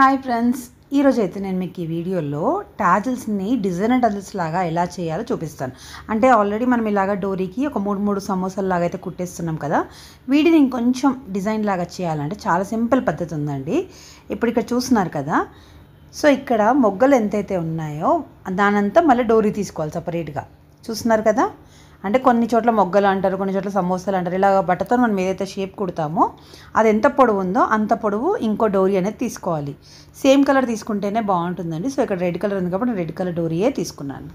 Hi friends, ఈరోజు అయితే నేను మీకు ఈ వీడియోలో టాజిల్స్ని డిజైనర్ టాజిల్స్ లాగా ఎలా చేయాలో చూపిస్తాను. అంటే ఆల్రెడీ మనం ఇలాగ డోరీకి ఒక మూడు సమోసాలు లాగా అయితే కుట్టేస్తున్నాం కదా. వీటిని ఇంకొంచెం డిజైన్ లాగా చేయాలంటే చాలా సింపుల్ పద్ధతి ఉందండి. ఇప్పుడు ఇక్కడ చూస్తున్నారు కదా. సో ఇక్కడ మొగ్గలు ఎంతైతే ఉన్నాయో దానంతా మళ్ళీ డోరీ తీసుకోవాలి సపరేట్గా. చూస్తున్నారు కదా. అంటే కొన్ని చోట్ల మొగ్గలు అంటారు, కొన్ని చోట్ల సమోసాలు అంటారు. ఇలా బట్టతో మనం ఏదైతే షేప్ కుడతామో అది ఎంత పొడవు ఉందో అంత పొడవు ఇంకో డోరీ అనేది తీసుకోవాలి. సేమ్ కలర్ తీసుకుంటేనే బాగుంటుందండి. సో ఇక్కడ రెడ్ కలర్ ఉంది కాబట్టి రెడ్ కలర్ డోరీయే తీసుకున్నాను.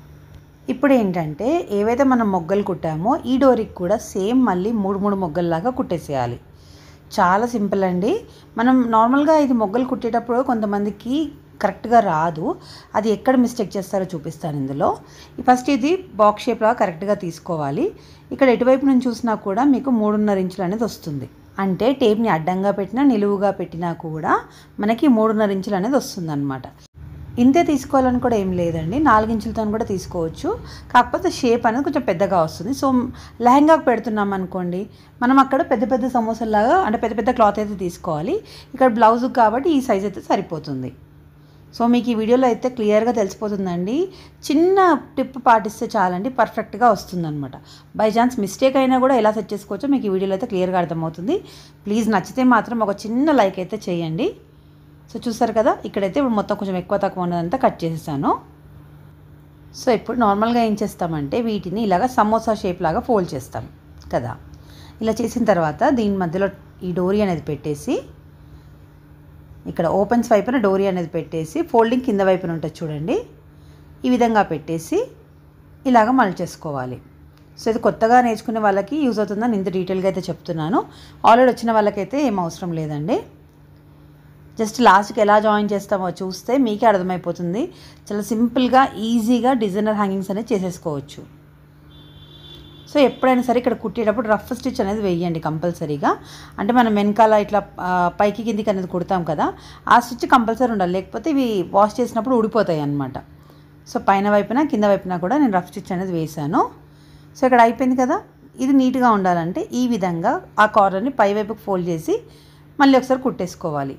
ఇప్పుడు ఏంటంటే ఏవైతే మనం మొగ్గలు కుట్టామో ఈ డోరీకి కూడా సేమ్ మళ్ళీ మూడు మొగ్గల్లాగా కుట్టేసేయాలి. చాలా సింపుల్ అండి. మనం నార్మల్గా ఇది మొగ్గలు కుట్టేటప్పుడు కొంతమందికి కరెక్ట్గా రాదు. అది ఎక్కడ మిస్టేక్ చేస్తారో చూపిస్తాను ఇందులో. ఫస్ట్ ఇది బాక్స్ షేప్ లాగా కరెక్ట్గా తీసుకోవాలి. ఇక్కడ ఎటువైపు నుంచి చూసినా కూడా మీకు 3.5 ఇంచులు అనేది వస్తుంది. అంటే టేప్ని అడ్డంగా పెట్టినా నిలువుగా పెట్టినా కూడా మనకి 3.5 ఇంచులు అనేది వస్తుంది అనమాట. ఇంతే తీసుకోవాలని కూడా ఏం లేదండి, 4 ఇంచులతో కూడా తీసుకోవచ్చు. కాకపోతే షేప్ అనేది కొంచెం పెద్దగా వస్తుంది. సో లెహంగాకు పెడుతున్నాం అనుకోండి, మనం అక్కడ పెద్ద సమోసాలాగా అంటే పెద్ద క్లాత్ అయితే తీసుకోవాలి. ఇక్కడ బ్లౌజ్ కాబట్టి ఈ సైజ్ అయితే సరిపోతుంది. సో మీకు ఈ వీడియోలో అయితే క్లియర్గా తెలిసిపోతుందండి. చిన్న టిప్ పాటిస్తే చాలండి, పర్ఫెక్ట్గా వస్తుందన్నమాట. బై ఛాన్స్ మిస్టేక్ అయినా కూడా ఎలా సెట్ చేసుకోవచ్చో మీకు ఈ వీడియోలో అయితే క్లియర్గా అర్థమవుతుంది. ప్లీజ్ నచ్చితే మాత్రం ఒక చిన్న లైక్ అయితే చేయండి. సో చూసారు కదా, ఇక్కడైతే ఇప్పుడు మొత్తం కొంచెం ఎక్కువ తక్కువ ఉన్నదంతా కట్ చేసేసాను. సో ఇప్పుడు నార్మల్గా ఏం చేస్తామంటే వీటిని ఇలాగ సమోసా షేప్ లాగా ఫోల్డ్ చేస్తాం కదా. ఇలా చేసిన తర్వాత దీని మధ్యలో ఈ డోరీ అనేది పెట్టేసి, ఇక్కడ ఓపెన్స్ వైపున డోరీ అనేది పెట్టేసి ఫోల్డింగ్ కింద వైపున ఉంటుంది చూడండి, ఈ విధంగా పెట్టేసి ఇలాగ మలిచేసుకోవాలి. సో ఇది కొత్తగా నేర్చుకునే వాళ్ళకి యూజ్ అవుతుందని ఇంత డీటెయిల్గా అయితే చెప్తున్నాను. ఆల్రెడీ వచ్చిన వాళ్ళకైతే ఏం అవసరం లేదండి. జస్ట్ లాస్ట్కి ఎలా జాయిన్ చేస్తామో చూస్తే మీకే అర్థమైపోతుంది. చాలా సింపుల్గా ఈజీగా డిజైనర్ హ్యాంగింగ్స్ అనేది చేసేసుకోవచ్చు. సో ఎప్పుడైనా సరే ఇక్కడ కుట్టేటప్పుడు రఫ్ స్టిచ్ అనేది వేయండి కంపల్సరీగా. అంటే మనం వెనకాల ఇట్లా పైకి కిందికి అనేది కుడతాం కదా, ఆ స్టిచ్ కంపల్సరీ ఉండాలి. లేకపోతే ఇవి వాష్ చేసినప్పుడు ఊడిపోతాయి అన్నమాట. సో పైన వైపున కింద వైపున కూడా నేను రఫ్ స్టిచ్ అనేది వేసాను. సో ఇక్కడ అయిపోయింది కదా. ఇది నీట్గా ఉండాలంటే ఈ విధంగా ఆ కార్నర్ని పై వైపుకి ఫోల్డ్ చేసి మళ్ళీ ఒకసారి కుట్టేసుకోవాలి.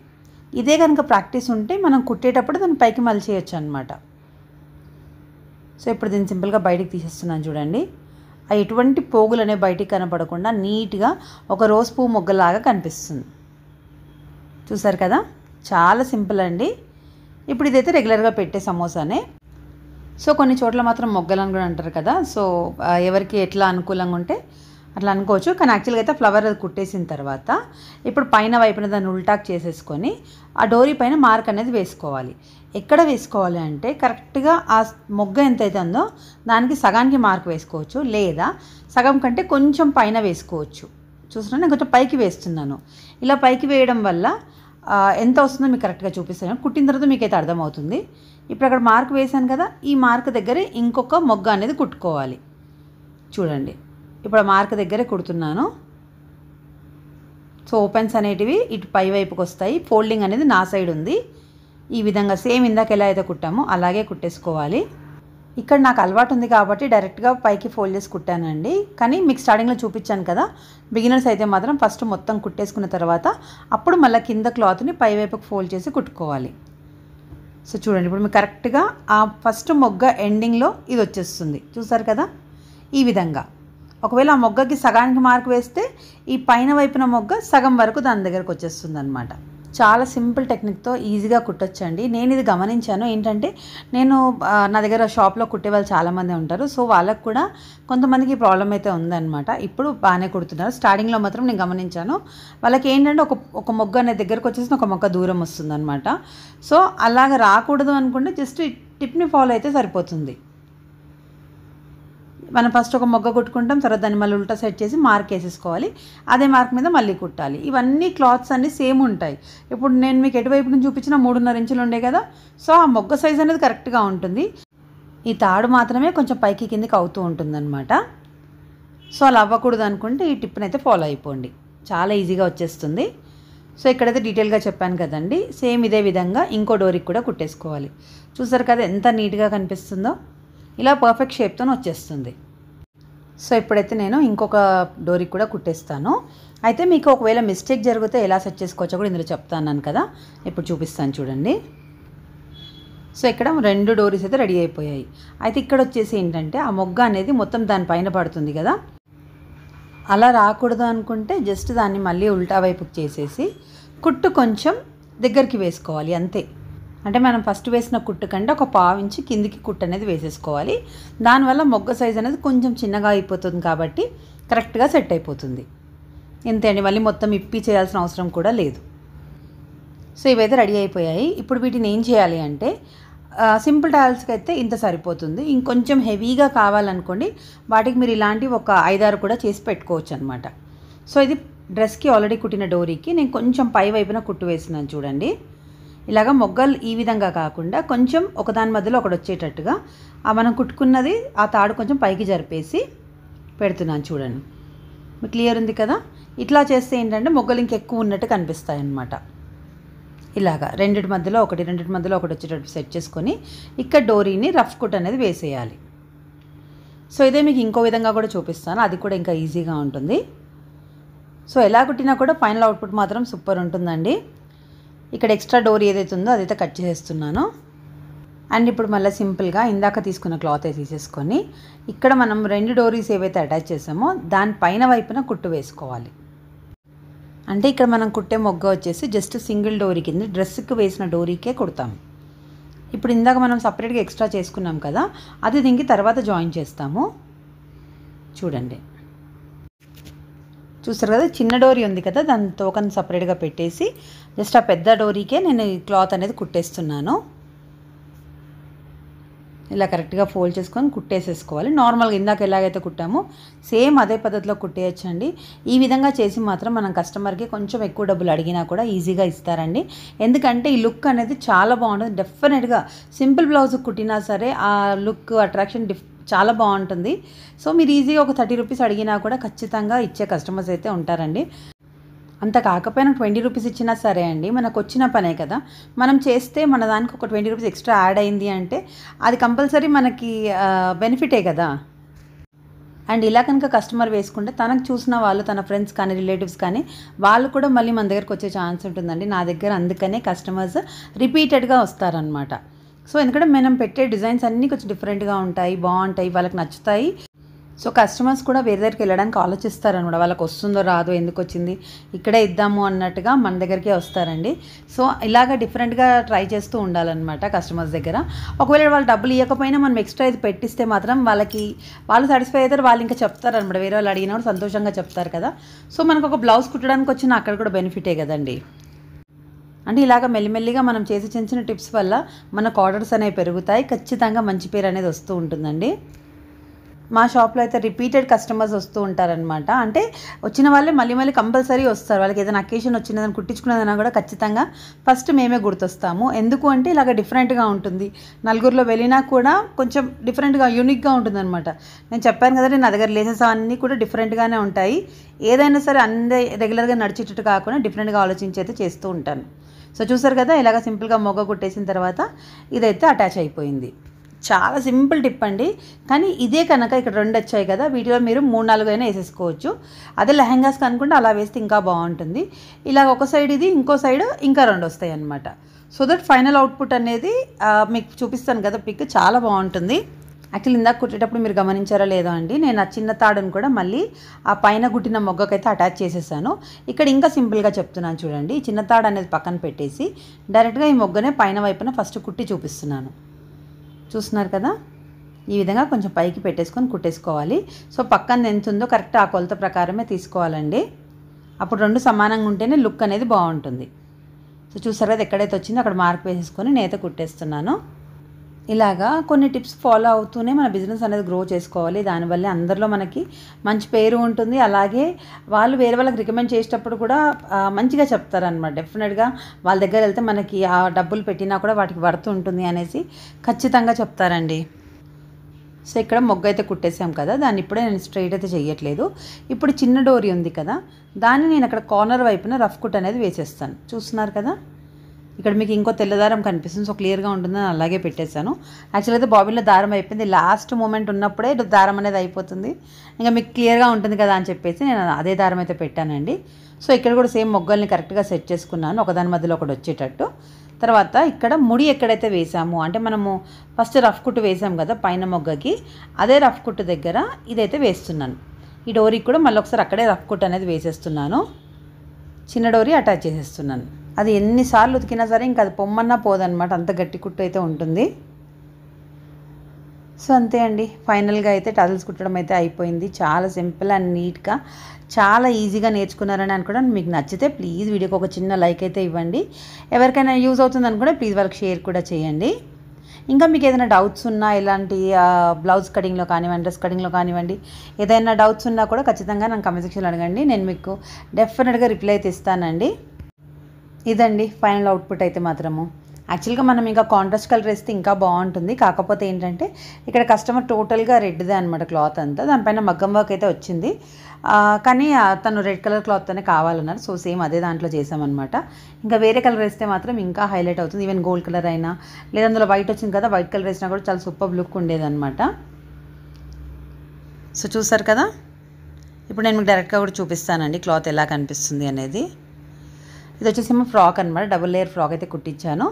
ఇదే కనుక ప్రాక్టీస్ ఉంటే మనం కుట్టేటప్పుడు దాన్ని పైకి మలిచేయచ్చు అనమాట. సో ఇప్పుడు దీన్ని సింపుల్గా బయటికి తీసేస్తున్నాను చూడండి. ఎటువంటి పోగులు అనేవి బయటికి కనపడకుండా నీట్గా ఒక రోజ్ పువ్వు మొగ్గలాగా కనిపిస్తుంది. చూసారు కదా, చాలా సింపుల్ అండి. ఇప్పుడు ఇదైతే రెగ్యులర్గా పెట్టే సమోసానే. సో కొన్ని చోట్ల మాత్రం మొగ్గలని కూడా అంటారు కదా. సో ఎవరికి ఎట్లా అనుకూలంగా ఉంటే అట్లా అనుకోవచ్చు. కానీ యాక్చువల్గా అయితే ఫ్లవర్ అది కుట్టేసిన తర్వాత ఇప్పుడు పైన వైపున దాన్ని ఉల్టాక్ చేసేసుకొని ఆ డోరీ పైన మార్క్ అనేది వేసుకోవాలి. ఎక్కడ వేసుకోవాలి అంటే కరెక్ట్గా ఆ మొగ్గ ఎంతైతే ఉందో దానికి సగానికి మార్క్ వేసుకోవచ్చు, లేదా సగం కంటే కొంచెం పైన వేసుకోవచ్చు. చూస్తున్నా నేను కొంచెం పైకి వేస్తున్నాను. ఇలా పైకి వేయడం వల్ల ఎంత వస్తుందో మీకు కరెక్ట్గా చూపిస్తాను. కుట్టిన తర్వాత మీకైతే అర్థమవుతుంది. ఇప్పుడు అక్కడ మార్క్ వేసాను కదా, ఈ మార్క్ దగ్గర ఇంకొక మొగ్గ అనేది కుట్టుకోవాలి. చూడండి, ఇప్పుడు ఆ మార్క్ దగ్గరే కుడుతున్నాను. సో ఓపెన్స్ అనేటివి ఇటు పై వైపుకి వస్తాయి. ఫోల్డింగ్ అనేది నా సైడ్ ఉంది. ఈ విధంగా సేమ్ ఇందాక ఎలా అయితే కుట్టామో అలాగే కుట్టేసుకోవాలి. ఇక్కడ నాకు అలవాటు ఉంది కాబట్టి డైరెక్ట్గా పైకి ఫోల్డ్ చేసి కుట్టానండి. కానీ మీకు స్టార్టింగ్లో చూపించాను కదా, బిగినర్స్ అయితే మాత్రం ఫస్ట్ మొత్తం కుట్టేసుకున్న తర్వాత అప్పుడు మళ్ళీ కింద క్లాత్ని పై వైపుకి ఫోల్డ్ చేసి కుట్టుకోవాలి. సో చూడండి, ఇప్పుడు మీకు కరెక్ట్గా ఆ ఫస్ట్ మొగ్గ ఎండింగ్లో ఇది వచ్చేస్తుంది. చూసారు కదా, ఈ విధంగా. ఒకవేళ ఆ మొగ్గకి సగానికి మార్క్ వేస్తే ఈ పైన వైపున మొగ్గ సగం వరకు దాని దగ్గరకు వచ్చేస్తుంది అనమాట. చాలా సింపుల్ టెక్నిక్తో ఈజీగా కుట్టొచ్చండి. నేను ఇది గమనించాను. ఏంటంటే నేను నా దగ్గర షాప్లో కుట్టే వాళ్ళు చాలామంది ఉంటారు. సో వాళ్ళకు కూడా కొంతమందికి ప్రాబ్లం అయితే ఉందన్నమాట. ఇప్పుడు బాగానే కుడుతున్నారు. స్టార్టింగ్లో మాత్రం నేను గమనించాను, వాళ్ళకి ఏంటంటే ఒక మొగ్గ అనే దగ్గరకు వచ్చేసి ఒక మొగ్గ దూరం వస్తుందన్నమాట. సో అలాగ రాకూడదు అనుకుంటే జస్ట్ ఈ టిప్ని ఫాలో అయితే సరిపోతుంది. మనం ఫస్ట్ ఒక మొగ్గ కుట్టుకుంటాం, తర్వాత దాన్ని మళ్ళీ ఉల్టా సెట్ చేసి మార్క్ వేసేసుకోవాలి. అదే మార్క్ మీద మళ్ళీ కుట్టాలి. ఇవన్నీ క్లాత్స్ అన్నీ సేమ్ ఉంటాయి. ఇప్పుడు నేను మీకు ఎటువైపు నుంచి చూపించిన 3.5 ఇంచులు ఉండే కదా. సో ఆ మొగ్గ సైజ్ అనేది కరెక్ట్గా ఉంటుంది. ఈ తాడు మాత్రమే కొంచెం పైకి కిందికి అవుతూ ఉంటుందన్నమాట. సో అలా అవ్వకూడదు అనుకుంటే ఈ టిప్ని అయితే ఫాలో అయిపోండి, చాలా ఈజీగా వచ్చేస్తుంది. సో ఇక్కడైతే డీటెయిల్గా చెప్పాను కదండి. సేమ్ ఇదే విధంగా ఇంకో డోరీకి కూడా కుట్టేసుకోవాలి. చూసారు కదా ఎంత నీట్గా కనిపిస్తుందో. ఇలా పర్ఫెక్ట్ షేప్తో వచ్చేస్తుంది. సో ఇప్పుడైతే నేను ఇంకొక డోరీకి కూడా కుట్టేస్తాను. అయితే మీకు ఒకవేళ మిస్టేక్ జరిగితే ఎలా సెట్ చేసుకోవచ్చో కూడా ఇందులో చెప్తాను కదా, ఇప్పుడు చూపిస్తాను చూడండి. సో ఇక్కడ 2 డోరీస్ అయితే రెడీ అయిపోయాయి. అయితే ఇక్కడ వచ్చేసి ఏంటంటే ఆ మొగ్గ అనేది మొత్తం దానిపైన పడుతుంది కదా, అలా రాకూడదు అనుకుంటే జస్ట్ దాన్ని మళ్ళీ ఉల్టా వైపుకి చేసేసి కుట్టు కొంచెం దగ్గరికి వేసుకోవాలి అంతే. అంటే మనం ఫస్ట్ వేసిన కుట్టు కంటే ఒక పావు ఇంచు కిందికి కుట్టు అనేది వేసేసుకోవాలి. దానివల్ల మొగ్గ సైజ్ అనేది కొంచెం చిన్నగా అయిపోతుంది కాబట్టి కరెక్ట్గా సెట్ అయిపోతుంది. ఇంతే అండి, మళ్ళీ మొత్తం ఇప్పి చేయాల్సిన అవసరం కూడా లేదు. సో ఇవైతే రెడీ అయిపోయాయి. ఇప్పుడు వీటిని ఏం చేయాలి అంటే సింపుల్ టావెల్స్కి అయితే ఇంత సరిపోతుంది. ఇంకొంచెం హెవీగా కావాలనుకోండి వాటికి మీరు ఇలాంటి ఒక 5-6 కూడా చేసి పెట్టుకోవచ్చు అనమాట. సో ఇది డ్రెస్కి ఆల్రెడీ కుట్టిన డోరీకి నేను కొంచెం పై వైపున కుట్టు వేసినాను చూడండి. ఇలాగ మొగ్గలు ఈ విధంగా కాకుండా కొంచెం ఒకదాని మధ్యలో ఒకటి వచ్చేటట్టుగా మనం కుట్టుకున్నది ఆ తాడు కొంచెం పైకి జరిపేసి పెడుతున్నాను చూడండి. మీకు క్లియర్ ఉంది కదా. ఇట్లా చేస్తే ఏంటంటే మొగ్గలు ఇంకెక్కువ ఉన్నట్టు కనిపిస్తాయి అన్నమాట. ఇలాగా రెండిటి మధ్యలో ఒకటి వచ్చేటట్టు సెట్ చేసుకొని ఇక్కడ డోరీని రఫ్ కుట్ అనేది వేసేయాలి. సో ఇదే మీకు ఇంకో విధంగా కూడా చూపిస్తాను, అది కూడా ఇంకా ఈజీగా ఉంటుంది. సో ఎలా కుట్టినా కూడా ఫైనల్ అవుట్పుట్ మాత్రం సూపర్ ఉంటుందండి. ఇక్కడ ఎక్స్ట్రా డోరీ ఏదైతే ఉందో అదైతే కట్ చేసేస్తున్నాను. అండ్ ఇప్పుడు మళ్ళీ సింపుల్గా ఇందాక తీసుకున్న క్లాత్ అయితే తీసేసుకొని ఇక్కడ మనం 2 డోరీస్ ఏవైతే అటాచ్ చేసామో దానిపైన వైపున కుట్టు వేసుకోవాలి. అంటే ఇక్కడ మనం కుట్టే మొగ్గ వచ్చేసి జస్ట్ సింగిల్ డోరీ కింద డ్రెస్కి వేసిన డోరీకే కుడతాం. ఇప్పుడు ఇందాక మనం సపరేట్గా ఎక్స్ట్రా చేసుకున్నాం కదా, అది దీనికి తర్వాత జాయిన్ చేస్తాము. చూడండి, చూస్తారు కదా చిన్న డోరీ ఉంది కదా, దాని తోకని సపరేట్గా పెట్టేసి జస్ట్ ఆ పెద్ద డోరీకే నేను ఈ క్లాత్ అనేది కుట్టేస్తున్నాను. ఇలా కరెక్ట్గా ఫోల్డ్ చేసుకొని కుట్టేసేసుకోవాలి. నార్మల్గా ఇందాక ఎలాగైతే కుట్టామో సేమ్ అదే పద్ధతిలో కుట్టేయచ్చండి. ఈ విధంగా చేసి మాత్రం మనం కస్టమర్కి కొంచెం ఎక్కువ డబ్బులు అడిగినా కూడా ఈజీగా ఇస్తారండి. ఎందుకంటే ఈ లుక్ అనేది చాలా బాగుంటుంది. డెఫినెట్గా సింపుల్ బ్లౌజ్ కుట్టినా సరే ఆ లుక్ అట్రాక్షన్ చాలా బాగుంటుంది. సో మీరు ఈజీగా ఒక 30 రూపీస్ అడిగినా కూడా ఖచ్చితంగా ఇచ్చే కస్టమర్స్ అయితే ఉంటారండి. అంత కాకపోయినా 20 రూపీస్ ఇచ్చినా సరే అండి, మనకు వచ్చిన పనే కదా, మనం చేస్తే మన దానికి ఒక 20 రూపీస్ ఎక్స్ట్రా యాడ్ అయింది అంటే అది కంపల్సరీ మనకి బెనిఫిటే కదా. అండ్ ఇలా కనుక కస్టమర్ వేసుకుంటే తనకు చూసిన వాళ్ళు తన ఫ్రెండ్స్ కానీ రిలేటివ్స్ కానీ వాళ్ళు కూడా మళ్ళీ మన దగ్గరకు వచ్చే ఛాన్స్ ఉంటుందండి నా దగ్గర. అందుకనే కస్టమర్స్ రిపీటెడ్గా వస్తారనమాట. సో ఎందుకంటే మనం పెట్టే డిజైన్స్ అన్నీ కొంచెం డిఫరెంట్గా ఉంటాయి, బాగుంటాయి, వాళ్ళకి నచ్చుతాయి. సో కస్టమర్స్ కూడా వేరే దగ్గరికి వెళ్ళడానికి ఆలోచిస్తారనమాట. వాళ్ళకి వస్తుందో రాదో, ఎందుకు వచ్చింది ఇక్కడే ఇద్దాము అన్నట్టుగా మన దగ్గరికే వస్తారండి. సో ఇలాగ డిఫరెంట్గా ట్రై చేస్తూ ఉండాలన్నమాట కస్టమర్స్ దగ్గర. ఒకవేళ వాళ్ళు డబ్బులు ఇవ్వకపోయినా మనం ఎక్స్ట్రా ఇది పెట్టిస్తే మాత్రం వాళ్ళు సాటిస్ఫై అవుతారు. వాళ్ళు ఇంకా చెప్తారనమాట, వేరే వాళ్ళు అడిగినప్పుడు సంతోషంగా చెప్తారు కదా. సో మనకు ఒక బ్లౌజ్ కుట్టడానికి వచ్చిన అక్కడ కూడా బెనిఫిటే కదండి. అంటే ఇలాగ మెల్లిమెల్లిగా మనం చేసే చిన్న చిన్న టిప్స్ వల్ల మనకు ఆర్డర్స్ అనేవి పెరుగుతాయి. ఖచ్చితంగా మంచి పేరు అనేది వస్తూ ఉంటుందండి. మా షాప్లో అయితే రిపీటెడ్ కస్టమర్స్ వస్తూ ఉంటారనమాట. అంటే వచ్చిన వాళ్ళే మళ్ళీ కంపల్సరీ వస్తారు. వాళ్ళకి ఏదైనా అకేషన్ వచ్చినదని కుట్టించుకున్నదన్నా కూడా ఖచ్చితంగా ఫస్ట్ మేమే గుర్తొస్తాము. ఎందుకు అంటే ఇలాగ డిఫరెంట్గా ఉంటుంది. నలుగురిలో వెళ్ళినా కూడా కొంచెం డిఫరెంట్గా యూనిక్గా ఉంటుందన్నమాట. నేను చెప్పాను కదండి, నా దగ్గర లేసెస్ అన్నీ కూడా డిఫరెంట్గానే ఉంటాయి. ఏదైనా సరే అన్నీ రెగ్యులర్గా నడిచేటట్టు కాకుండా డిఫరెంట్గా ఆలోచించి అయితే చేస్తూ ఉంటాను. సో చూసారు కదా, ఇలాగ సింపుల్గా మొగ్గ కుట్టేసిన తర్వాత ఇదైతే అటాచ్ అయిపోయింది. చాలా సింపుల్ టిప్ అండి. కానీ ఇదే కనుక ఇక్కడ 2 వచ్చాయి కదా, వీటిలో మీరు 3-4 అయినా వేసేసుకోవచ్చు. అదే లెహంగాస్కి అనుకుంటే అలా వేస్తే ఇంకా బాగుంటుంది. ఇలా ఒక సైడ్ ఇది, ఇంకో సైడ్ ఇంకా 2 వస్తాయి అన్నమాట. సో దట్ ఫైనల్ అవుట్పుట్ అనేది మీకు చూపిస్తాను కదా పిక్, చాలా బాగుంటుంది. యాక్చువల్లీ ఇందాక కుట్టేటప్పుడు మీరు గమనించారో లేదో అండి, నేను ఆ చిన్న తాడును కూడా మళ్ళీ ఆ పైన కుట్టిన మొగ్గకైతే అటాచ్ చేసేసాను. ఇక్కడ ఇంకా సింపుల్గా చెప్తున్నాను చూడండి. ఈ చిన్న తాడు అనేది పక్కన పెట్టేసి డైరెక్ట్గా ఈ మొగ్గనే పైన వైపున ఫస్ట్ కుట్టి చూపిస్తున్నాను. చూస్తున్నారు కదా, ఈ విధంగా కొంచెం పైకి పెట్టేసుకొని కుట్టేసుకోవాలి. సో పక్కన ఎంత ఉందో కరెక్ట్ ఆ కొలత ప్రకారమే తీసుకోవాలండి. అప్పుడు 2 సమానంగా ఉంటేనే లుక్ అనేది బాగుంటుంది. సో చూసారు కదా, ఎక్కడైతే వచ్చిందో అక్కడ మార్క్ వేసేసుకొని నేత కుట్టేస్తున్నాను. ఇలాగా కొన్ని టిప్స్ ఫాలో అవుతూనే మన బిజినెస్ అనేది గ్రో చేసుకోవాలి. దానివల్లే అందరిలో మనకి మంచి పేరు ఉంటుంది. అలాగే వాళ్ళు వేరే వాళ్ళకి రికమెండ్ చేసేటప్పుడు కూడా మంచిగా చెప్తారనమాట. డెఫినెట్గా వాళ్ళ దగ్గర వెళ్తే మనకి ఆ డబ్బులు పెట్టినా కూడా వాటికి వర్త్ ఉంటుంది అనేసి ఖచ్చితంగా చెప్తారండి. సో ఇక్కడ మొగ్గ అయితే కుట్టేసాం కదా, దాన్ని ఇప్పుడే నేను స్ట్రైట్ అయితే చేయట్లేదు. ఇప్పుడు చిన్న డోరీ ఉంది కదా, దాన్ని నేను అక్కడ కార్నర్ వైపున రఫ్ కుట్ అనేది వేసేస్తాను. చూస్తున్నారు కదా, ఇక్కడ మీకు ఇంకో తెల్ల దారం కనిపిస్తుంది, సో క్లియర్గా ఉంటుందని అలాగే పెట్టేశాను. యాక్చువల్ అయితే బాబిన్లో దారం అయిపోయింది, లాస్ట్ మూమెంట్ ఉన్నప్పుడే దారం అనేది అయిపోతుంది, ఇంకా మీకు క్లియర్గా ఉంటుంది కదా అని చెప్పేసి నేను అదే దారం అయితే పెట్టానండి. సో ఇక్కడ కూడా సేమ్ మొగ్గల్ని కరెక్ట్గా సెట్ చేసుకున్నాను, ఒకదాని మధ్యలో ఒకటి వచ్చేటట్టు. తర్వాత ఇక్కడ ముడి ఎక్కడైతే వేసామో, అంటే మనము ఫస్ట్ రఫ్ కుట్టు వేసాం కదా పైన మొగ్గకి, అదే రఫ్ కుట్టు దగ్గర ఇదైతే వేస్తున్నాను. ఈ డోరీకి కూడా మళ్ళీ ఒకసారి అక్కడే రఫ్ కుట్టు అనేది వేసేస్తున్నాను, చిన్న డోరీ అటాచ్ చేసేస్తున్నాను. అది ఎన్నిసార్లు ఉతికినా సరే ఇంకా అది పొమ్మన్నా పోదనమాట, అంత గట్టి కుట్టు అయితే ఉంటుంది. సో అంతే అండి, ఫైనల్గా అయితే టజల్స్ కుట్టడం అయితే అయిపోయింది. చాలా సింపుల్ అండ్ నీట్గా చాలా ఈజీగా నేర్చుకున్నారని అనుకోవడం. మీకు నచ్చితే ప్లీజ్ వీడియోకి ఒక చిన్న లైక్ అయితే ఇవ్వండి. ఎవరికైనా యూజ్ అవుతుంది అనుకుంటే ప్లీజ్ వాళ్ళకి షేర్ కూడా చేయండి. ఇంకా మీకు ఏదైనా డౌట్స్ ఉన్నా, ఇలాంటి బ్లౌజ్ కటింగ్లో కానివ్వండి, డ్రెస్ కటింగ్లో కానివ్వండి, ఏదైనా డౌట్స్ ఉన్నా కూడా ఖచ్చితంగా నాకు కామెంట్ సెక్షన్లో అడగండి, నేను మీకు డెఫినెట్గా రిప్లై అయితే ఇస్తానండి. ఇదండి ఫైనల్ అవుట్పుట్ అయితే మాత్రము. యాక్చువల్గా మనం ఇంకా కాంట్రాస్ట్ కలర్ వేస్తే ఇంకా బాగుంటుంది, కాకపోతే ఏంటంటే ఇక్కడ కస్టమర్ టోటల్గా రెడ్దే అనమాట క్లాత్ అంతా, దానిపైన మగ్గం వర్క్ అయితే వచ్చింది, కానీ తను రెడ్ కలర్ క్లాత్తోనే కావాలన్నారు. సో సేమ్ అదే దాంట్లో చేసామన్నమాట. ఇంకా వేరే కలర్ వేస్తే మాత్రం ఇంకా హైలైట్ అవుతుంది, ఈవెన్ గోల్డ్ కలర్ అయినా లేదా అందులో వైట్ వచ్చింది కదా, వైట్ కలర్ వేసినా కూడా చాలా సూపర్ లుక్ ఉండేదన్నమాట. సో చూసారు కదా, ఇప్పుడు నేను మీకు డైరెక్ట్గా కూడా చూపిస్తానండి క్లాత్ ఎలా కనిపిస్తుంది అనేది. ఇది వచ్చేసి ఏమో ఫ్రాక్ అనమాట, డబుల్ లేయర్ ఫ్రాక్ అయితే కుట్టించాను.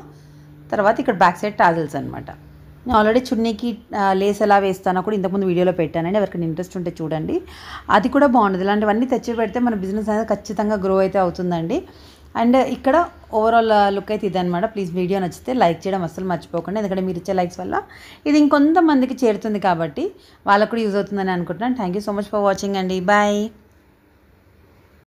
తర్వాత ఇక్కడ బ్యాక్ సైడ్ టాజిల్స్ అనమాట. నేను ఆల్రెడీ చున్నీకి లేస్ ఎలా వేస్తానో కూడా ఇంతకుముందు వీడియోలో పెట్టానండి, ఎవరికైనా ఇంట్రెస్ట్ ఉంటే చూడండి, అది కూడా బాగుంటుంది. ఇలాంటివన్నీ తెచ్చి పెడితే మన బిజినెస్ అనేది ఖచ్చితంగా గ్రో అయితే అవుతుందండి. అండ్ ఇక్కడ ఓవరాల్ లుక్ అయితే ఇదనమాట. ప్లీజ్ వీడియో నచ్చితే లైక్ చేయడం అస్సలు మర్చిపోకండి, ఎందుకంటే మీరు ఇచ్చే లైక్స్ వల్ల ఇది ఇంకొంతమందికి చేరుతుంది కాబట్టి వాళ్ళకు కూడా యూజ్ అవుతుందని అనుకుంటున్నాను. Thank you so much for watching అండి, బాయ్.